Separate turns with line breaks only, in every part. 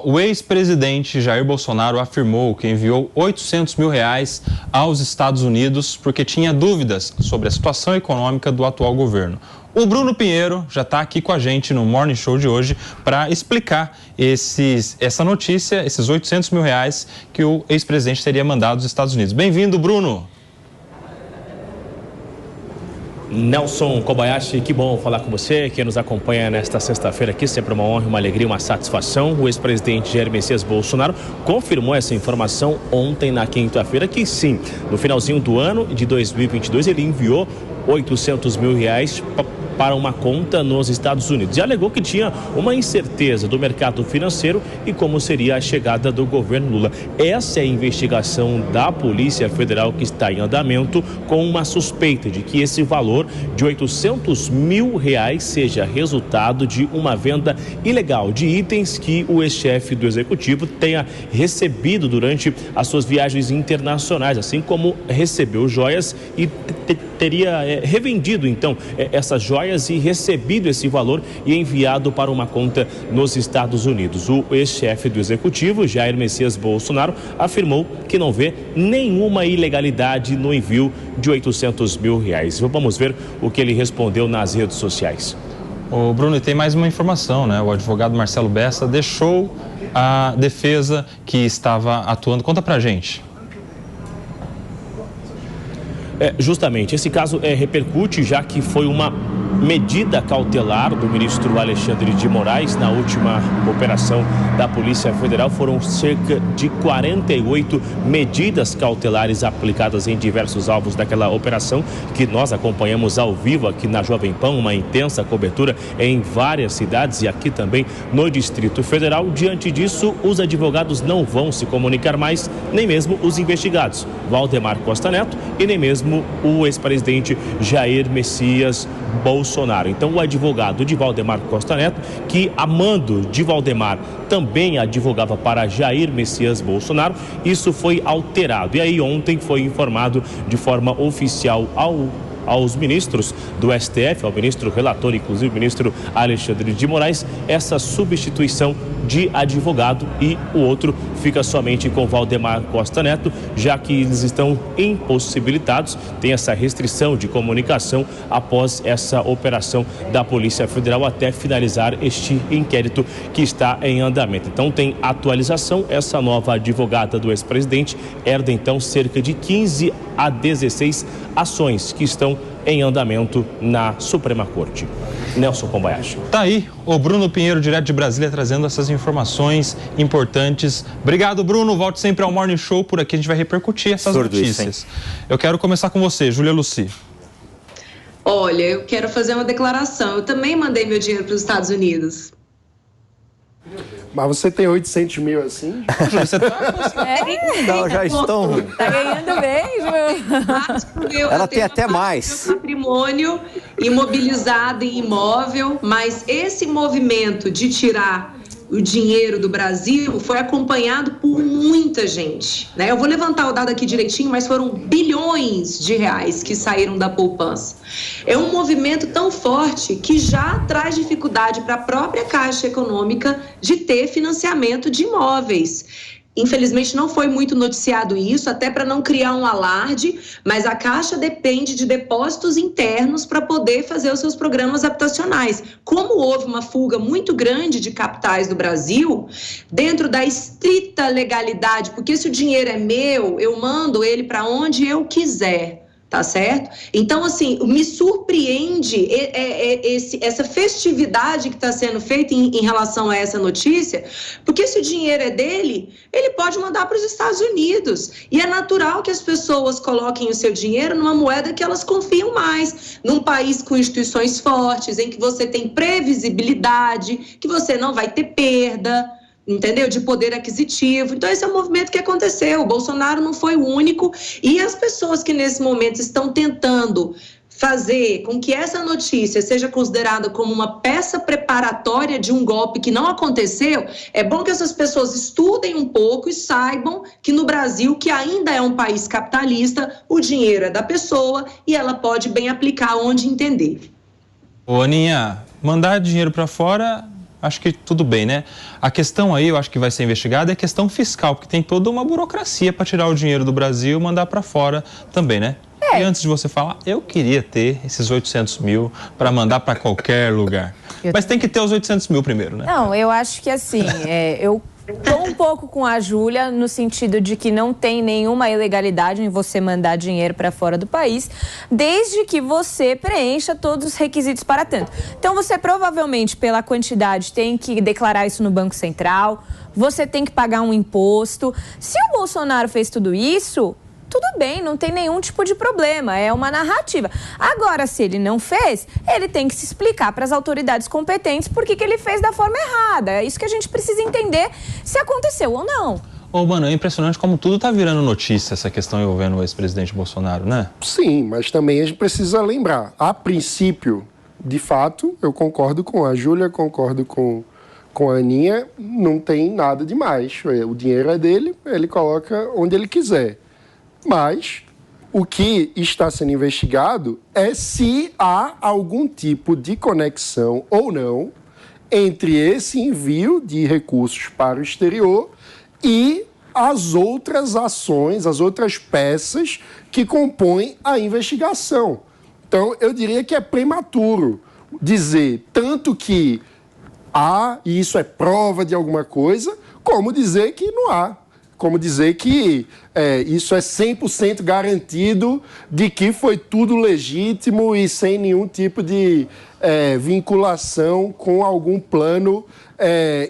O ex-presidente Jair Bolsonaro afirmou que enviou R$800 mil aos Estados Unidos porque tinha dúvidas sobre a situação econômica do atual governo. O Bruno Pinheiro já está aqui com a gente no Morning Show de hoje para explicar essa notícia, esses R$800 mil que o ex-presidente teria mandado aos Estados Unidos. Bem-vindo, Bruno!
Nelson Kobayashi, que bom falar com você, que nos acompanha nesta sexta-feira aqui, sempre uma honra, uma alegria, uma satisfação. O ex-presidente Jair Messias Bolsonaro confirmou essa informação ontem, na quinta-feira, que sim, no finalzinho do ano de 2022, ele enviou R$800 mil para uma conta nos Estados Unidos e alegou que tinha uma incerteza do mercado financeiro e como seria a chegada do governo Lula. Essa é a investigação da Polícia Federal que está em andamento, com uma suspeita de que esse valor de R$800 mil seja resultado de uma venda ilegal de itens que o ex-chefe do executivo tenha recebido durante as suas viagens internacionais, assim como recebeu joias e teria revendido então essas joias e recebido esse valor e enviado para uma conta nos Estados Unidos. O ex-chefe do executivo, Jair Messias Bolsonaro, afirmou que não vê nenhuma ilegalidade no envio de R$800 mil. Vamos ver o que ele respondeu nas redes sociais.
Ô Bruno, e tem mais uma informação, né? O advogado Marcelo Bessa deixou a defesa que estava atuando. Conta pra gente.
Justamente, esse caso repercute, já que foi uma medida cautelar do ministro Alexandre de Moraes na última operação da Polícia Federal. Foram cerca de 48 medidas cautelares aplicadas em diversos alvos daquela operação, que nós acompanhamos ao vivo aqui na Jovem Pan, uma intensa cobertura em várias cidades e aqui também no Distrito Federal. Diante disso, os advogados não vão se comunicar mais, nem mesmo os investigados, Valdemar Costa Neto, e nem mesmo o ex-presidente Jair Messias Bolsonaro. Então, o advogado de Valdemar Costa Neto, que a mando de Valdemar também advogava para Jair Messias Bolsonaro, isso foi alterado. E aí ontem foi informado de forma oficial aos ministros do STF, ao ministro relator, inclusive o ministro Alexandre de Moraes, essa substituição de advogado, e o outro fica somente com Valdemar Costa Neto, já que eles estão impossibilitados, tem essa restrição de comunicação após essa operação da Polícia Federal até finalizar este inquérito que está em andamento. Então tem atualização, essa nova advogada do ex-presidente herda então cerca de 15 a 16 ações que estão em andamento na Suprema Corte. Nelson Kobayashi.
Tá aí o Bruno Pinheiro, direto de Brasília, trazendo essas informações importantes. Obrigado, Bruno. Volte sempre ao Morning Show. Por aqui a gente vai repercutir essas notícias. Eu quero começar com você, Júlia Lucy.
Olha, eu quero fazer uma declaração. Eu também mandei meu dinheiro para os Estados Unidos.
Mas você tem 800 mil assim?
Você
Não, já estão.
Tá ganhando mesmo.
Ela tem até mais.
Meu patrimônio imobilizado em imóvel, mas esse movimento de tirar o dinheiro do Brasil foi acompanhado por muita gente, né? Eu vou levantar o dado aqui direitinho, mas foram bilhões de reais que saíram da poupança. É um movimento tão forte que já traz dificuldade para a própria Caixa Econômica de ter financiamento de imóveis. Infelizmente não foi muito noticiado isso, até para não criar um alarde, mas a Caixa depende de depósitos internos para poder fazer os seus programas habitacionais. Como houve uma fuga muito grande de capitais do Brasil, dentro da estrita legalidade, porque se o dinheiro é meu, eu mando ele para onde eu quiser. Tá certo? Então, assim, me surpreende essa festividade que está sendo feita em relação a essa notícia, porque se o dinheiro é dele, ele pode mandar para os Estados Unidos. E é natural que as pessoas coloquem o seu dinheiro numa moeda que elas confiam mais, num país com instituições fortes, em que você tem previsibilidade, que você não vai ter perda, entendeu? De poder aquisitivo. Então esse é um movimento que aconteceu. O Bolsonaro não foi o único, e as pessoas que nesse momento estão tentando fazer com que essa notícia seja considerada como uma peça preparatória de um golpe que não aconteceu, é bom que essas pessoas estudem um pouco e saibam que no Brasil, que ainda é um país capitalista, o dinheiro é da pessoa e ela pode bem aplicar onde entender.
Ô, Aninha, mandar dinheiro para fora acho que tudo bem, né? A questão aí, eu acho que vai ser investigada, é a questão fiscal, porque tem toda uma burocracia para tirar o dinheiro do Brasil e mandar para fora também, né? E antes de você falar, eu queria ter esses 800 mil para mandar para qualquer lugar. Mas tem que ter os 800 mil primeiro, né?
Não, eu acho que assim, eu tô um pouco com a Júlia no sentido de que não tem nenhuma ilegalidade em você mandar dinheiro para fora do país, desde que você preencha todos os requisitos para tanto. Então, você provavelmente, pela quantidade, tem que declarar isso no Banco Central, você tem que pagar um imposto. Se o Bolsonaro fez tudo isso, tudo bem, não tem nenhum tipo de problema, é uma narrativa. Agora, se ele não fez, ele tem que se explicar para as autoridades competentes por que ele fez da forma errada. É isso que a gente precisa entender, se aconteceu ou não.
Ô, mano, é impressionante como tudo tá virando notícia, essa questão envolvendo o ex-presidente Bolsonaro, né?
Sim, mas também a gente precisa lembrar, a princípio, de fato, eu concordo com a Júlia, concordo com a Aninha, não tem nada demais. O dinheiro é dele, ele coloca onde ele quiser. Mas o que está sendo investigado é se há algum tipo de conexão ou não entre esse envio de recursos para o exterior e as outras ações, as outras peças que compõem a investigação. Então, eu diria que é prematuro dizer tanto que há, e isso é prova de alguma coisa, como dizer que não há. Como dizer que isso é 100% garantido de que foi tudo legítimo e sem nenhum tipo de vinculação com algum plano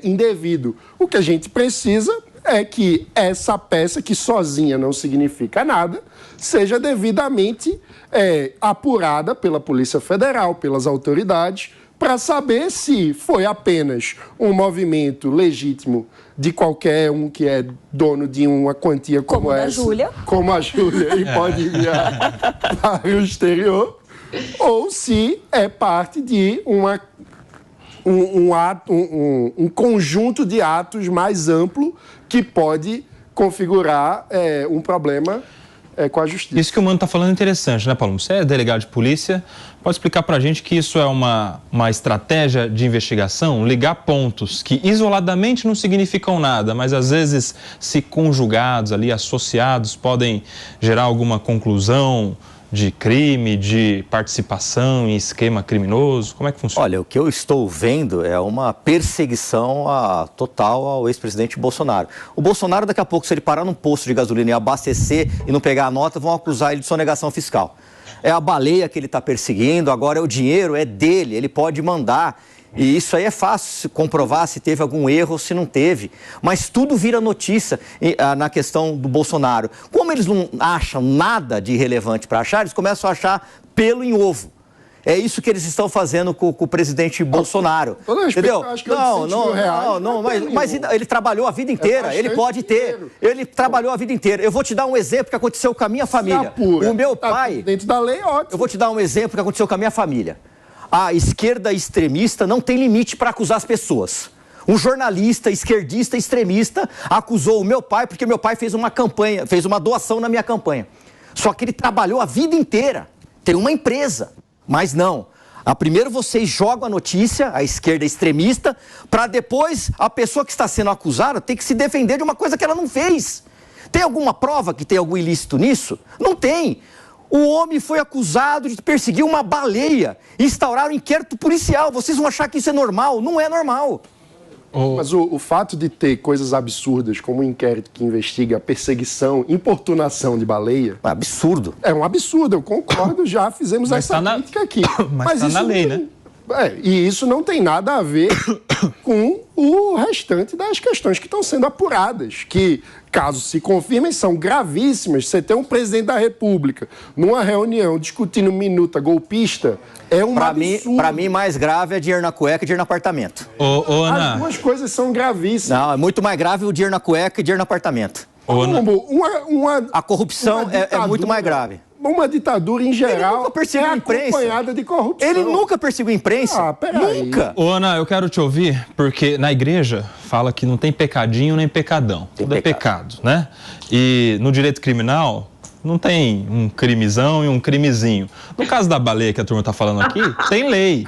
indevido. O que a gente precisa é que essa peça, que sozinha não significa nada, seja devidamente apurada pela Polícia Federal, pelas autoridades, para saber se foi apenas um movimento legítimo de qualquer um que é dono de uma quantia como essa, como a Júlia, e pode enviar para o exterior, ou se é parte de um conjunto de atos mais amplo que pode configurar um problema com a justiça.
Isso que o Mano está falando é interessante, né, Paulo? Você é delegado de polícia, pode explicar para a gente que isso é uma estratégia de investigação, ligar pontos que isoladamente não significam nada, mas às vezes, se conjugados ali, associados, podem gerar alguma conclusão de crime, de participação em esquema criminoso? Como é que funciona?
Olha, o que eu estou vendo é uma perseguição total ao ex-presidente Bolsonaro. O Bolsonaro, daqui a pouco, se ele parar num posto de gasolina e abastecer e não pegar a nota, vão acusar ele de sonegação fiscal. É a baleia que ele está perseguindo, agora o dinheiro é dele, ele pode mandar. E isso aí é fácil comprovar se teve algum erro ou se não teve. Mas tudo vira notícia na questão do Bolsonaro. Como eles não acham nada de relevante para achar, eles começam a achar pelo em ovo. É isso que eles estão fazendo com o presidente Bolsonaro. Entendeu? Mas ele trabalhou a vida inteira, ele pode ter. Ele trabalhou a vida inteira. Eu vou te dar um exemplo que aconteceu com a minha família. O meu pai...
Dentro da lei, ótimo.
Eu vou te dar um exemplo que aconteceu com a minha família. A esquerda extremista não tem limite para acusar as pessoas. Um jornalista esquerdista extremista acusou o meu pai porque meu pai fez uma campanha, fez uma doação na minha campanha. Só que ele trabalhou a vida inteira, tem uma empresa, mas não. Primeiro vocês jogam a notícia, a esquerda extremista, para depois a pessoa que está sendo acusada ter que se defender de uma coisa que ela não fez. Tem alguma prova que tem algum ilícito nisso? Não tem. O homem foi acusado de perseguir uma baleia e instaurar um inquérito policial. Vocês vão achar que isso é normal? Não é normal.
Mas o fato de ter coisas absurdas, como um inquérito que investiga a perseguição, importunação de baleia...
É absurdo.
É um absurdo, eu concordo, já fizemos essa crítica aqui.
Mas está na lei, né?
E isso não tem nada a ver com o restante das questões que estão sendo apuradas, que, caso se confirmem, são gravíssimas. Você ter um presidente da República numa reunião discutindo minuta golpista é um absurdo.
Para mim, mais grave é dinheiro na cueca e dinheiro no apartamento.
Ana.
As duas coisas são gravíssimas.
Não, é muito mais grave o dinheiro na cueca e dinheiro no apartamento. A corrupção é muito mais grave.
Uma ditadura, em geral, acompanhada de corrupção.
Ele nunca perseguiu a imprensa. Nunca.
Ana, eu quero te ouvir, porque na igreja fala que não tem pecadinho nem pecadão. Tudo é pecado, né? E no direito criminal não tem um crimezão e um crimezinho. No caso da baleia que a turma está falando aqui, tem lei.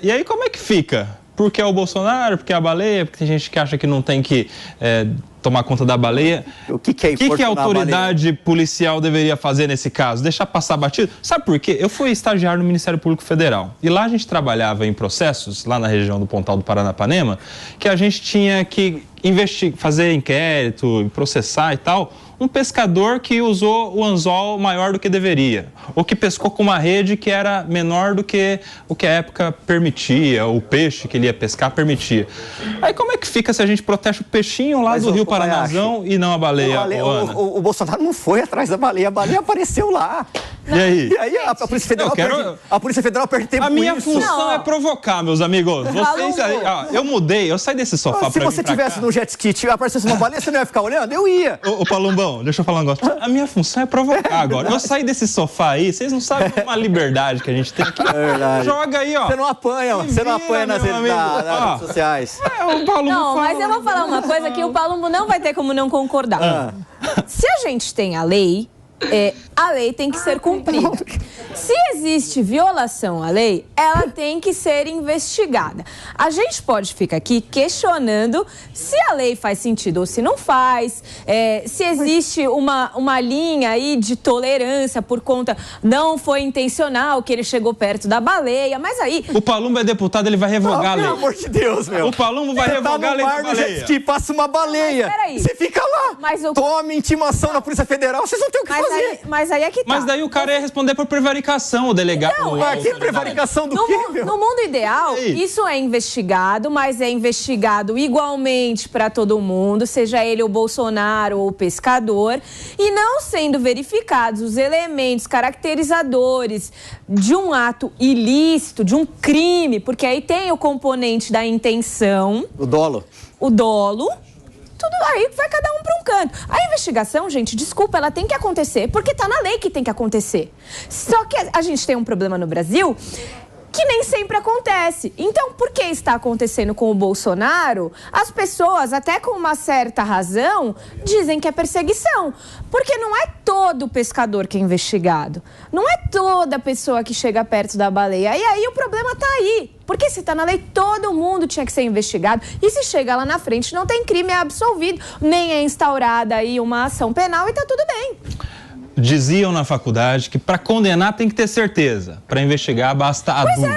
E aí como é que fica? porque é o Bolsonaro, porque é a baleia, porque tem gente que acha que não tem que tomar conta da baleia.
O que
a autoridade policial deveria fazer nesse caso? Deixar passar batido? Sabe por quê? Eu fui estagiário no Ministério Público Federal e lá a gente trabalhava em processos, lá na região do Pontal do Paranapanema, que a gente tinha que fazer inquérito, processar e tal, um pescador que usou o anzol maior do que deveria, ou que pescou com uma rede que era menor do que o que a época permitia, o peixe que ele ia pescar permitia. Aí como é que fica se a gente protege o peixinho lá do Rio Paranazão e não a baleia?
O Bolsonaro não foi atrás da baleia, a baleia apareceu lá.
E aí?
A Polícia Federal perde tempo com isso.
A minha função é provocar, meus amigos. Vocês aí, eu saí desse sofá
Se você tivesse no jet ski e aparecesse uma baleia, você não ia ficar olhando? Eu ia.
Ô Palumbão, deixa eu falar um negócio. A minha função é provocar agora. Eu saí desse sofá aí, vocês não sabem uma liberdade que a gente tem aqui.
É verdade.
Joga aí, ó.
Você não apanha nas redes sociais.
O Palumbo
não, mas eu vou falar uma coisa que o Palumbo não vai ter como não concordar. Se a gente tem a lei tem que ser cumprida. Se existe violação à lei, ela tem que ser investigada. A gente pode ficar aqui questionando se a lei faz sentido ou se não faz, se existe uma linha aí de tolerância por conta não foi intencional que ele chegou perto da baleia, mas aí...
O Palumbo é deputado, ele vai revogar a lei.
Pelo amor de Deus, meu.
O Palumbo vai revogar a lei da baleia.
Que passa uma baleia. Você fica lá. Tome intimação na Polícia Federal, vocês não têm o que fazer.
Mas aí é que tá.
Mas daí o cara ia responder por prevaricação, o delegado.
Não, que prevaricação do quê, meu?
No mundo ideal, isso é investigado, mas é investigado igualmente para todo mundo, seja ele o Bolsonaro ou o pescador, e não sendo verificados os elementos caracterizadores de um ato ilícito, de um crime, porque aí tem o componente da intenção.
O dolo.
Tudo aí vai cada um para um canto. A investigação, gente, desculpa, ela tem que acontecer, porque tá na lei que tem que acontecer. Só que a gente tem um problema no Brasil que nem sempre acontece. Então, por que está acontecendo com o Bolsonaro? As pessoas, até com uma certa razão, dizem que é perseguição. Porque não é todo pescador que é investigado. Não é toda pessoa que chega perto da baleia. E aí o problema está aí. Porque se está na lei, todo mundo tinha que ser investigado. E se chega lá na frente, não tem crime, é absolvido. Nem é instaurada aí uma ação penal e está tudo bem.
Diziam na faculdade que para condenar tem que ter certeza. Para investigar basta a dúvida.